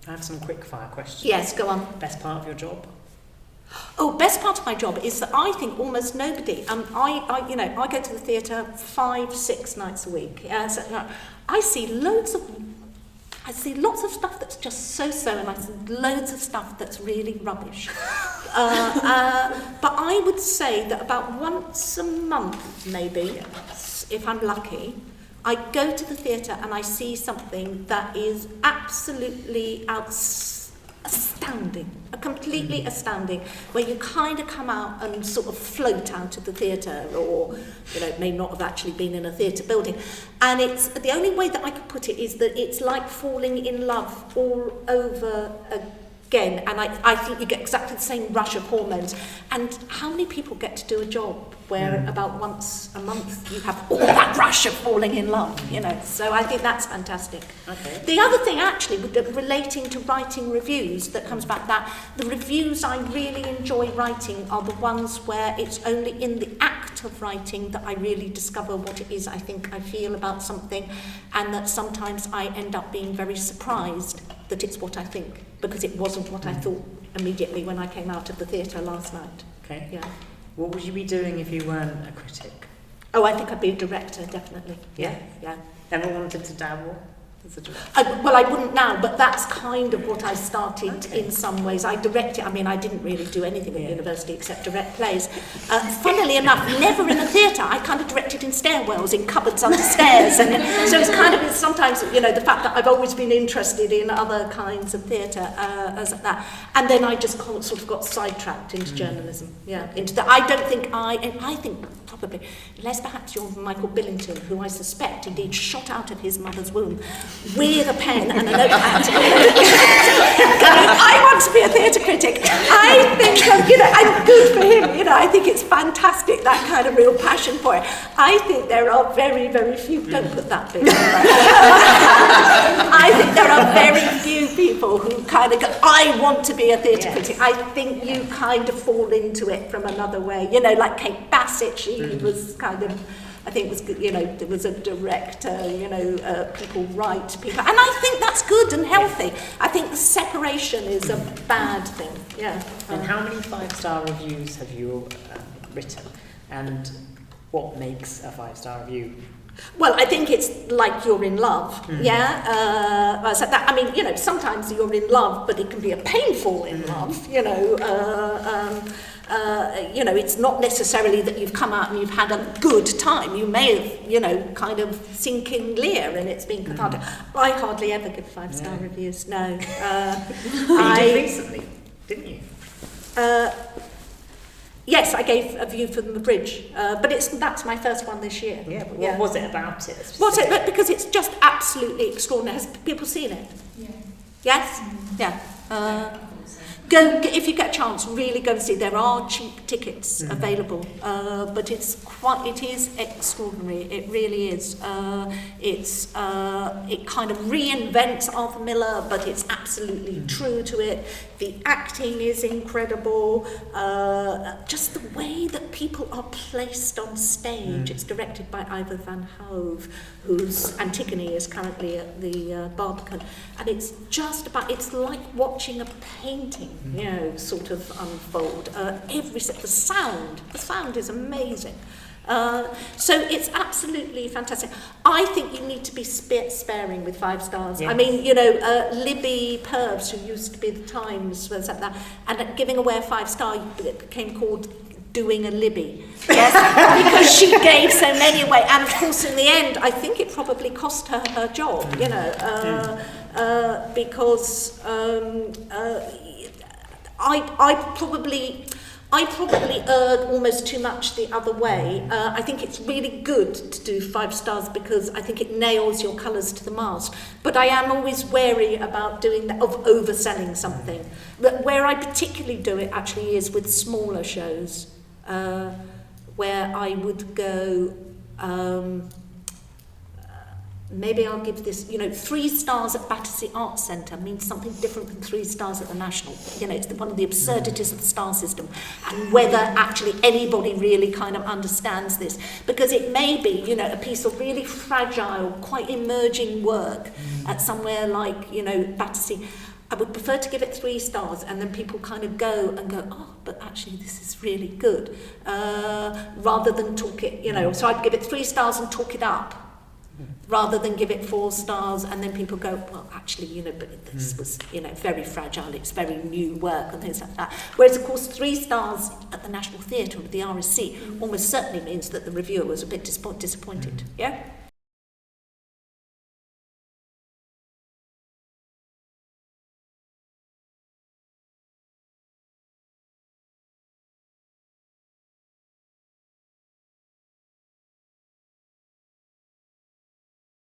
I have some quick fire questions. Yes, go on. Best part of your job? Oh, best part of my job is that I think almost nobody, I go to the theatre 5-6 nights a week. I see lots of stuff that's just so-so, and I see loads of stuff that's really rubbish. But I would say that about once a month, maybe, if I'm lucky, I go to the theatre and I see something that is absolutely astounding, completely astounding, where you kind of come out and sort of float out of the theatre, or may not have actually been in a theatre building. And it's the only way that I could put it is that it's like falling in love all over again. And I think you get exactly the same rush of hormones. And how many people get to do a job where about once a month you have all that rush of falling in love, So I think that's fantastic. Okay. The other thing actually, relating to writing reviews, that comes back, that the reviews I really enjoy writing are the ones where it's only in the act of writing that I really discover what it is I think I feel about something, and that sometimes I end up being very surprised that it's what I think, because it wasn't what I thought immediately when I came out of the theatre last night. Okay. Yeah. What would you be doing if you weren't a critic? Oh, I think I'd be a director, definitely. Yeah? Yeah. Ever wanted to dabble as a director? Well, I wouldn't now, but that's kind of what I started in some ways. I directed, I didn't really do anything at university except direct plays. Funnily enough, never in a theatre. I kind of directed in stairwells, in cupboards under stairs. And so it's kind of sometimes, the fact that I've always been interested in other kinds of theatre as that. And then I just sort of got sidetracked into journalism. Yeah, into that. I think probably, less perhaps you're Michael Billington, who I suspect indeed shot out of his mother's womb with a pen and a notepad. I want to be a theatre critic. I think, I'm good for him. I think it's fantastic, that kind of real passion for it. I think there are very, very few, don't put that bit. I think there are very few people who kind of go, I want to be a theatre critic. I think you kind of fall into it from another way. Like Kate Bassett, she was kind of, I think was, there was a director, people write people. And I think that's good and healthy. I think the separation is a bad thing, yeah. And how many 5-star reviews have you written? And what makes a 5-star review? Well, I think it's like you're in love, so that, sometimes you're in love, but it can be a painful in love, it's not necessarily that you've come out and you've had a good time. You may have, kind of sinking Lear and it's been cathartic. I hardly ever give 5-star reviews, no. You did recently, didn't you? Yes, I gave a view from the bridge, but that's my first one this year. Yeah, but what was it about it? What's it? Because it's just absolutely extraordinary. Has people seen it? Yeah. Yes? Yeah. Go, if you get a chance, really go and see. There are cheap tickets available, but it is extraordinary. It really is. It kind of reinvents Arthur Miller, but it's absolutely true to it. The acting is incredible. Just the way that people are placed on stage. It's directed by Ivor van Hove, whose Antigone is currently at the Barbican, and it's like watching a painting, sort of unfold. The sound is amazing. So it's absolutely fantastic. I think you need to be sparing with 5 stars. Yes. I mean, Libby Purves, who used to be the Times, was like that, and giving away a 5-star, it became called doing a Libby. Yes, because she gave so many away, and of course in the end I think it probably cost her her job, because I probably erred almost too much the other way. I think it's really good to do 5 stars because I think it nails your colours to the mast. But I am always wary about doing that, of overselling something. But where I particularly do it actually is with smaller shows, where I would go, maybe I'll give this, 3 stars at Battersea Arts Centre means something different than 3 stars at the National. It's one of the absurdities of the star system, and whether actually anybody really kind of understands this, because it may be, a piece of really fragile, quite emerging work at somewhere like, Battersea. I would prefer to give it 3 stars, and then people kind of go, oh, but actually this is really good, rather than talk it, so I'd give it 3 stars and talk it up, rather than give it 4 stars and then people go, well, actually, but this was, very fragile, it's very new work and things like that. Whereas, of course, 3 stars at the National Theatre or the RSC almost certainly means that the reviewer was a bit disappointed, yeah?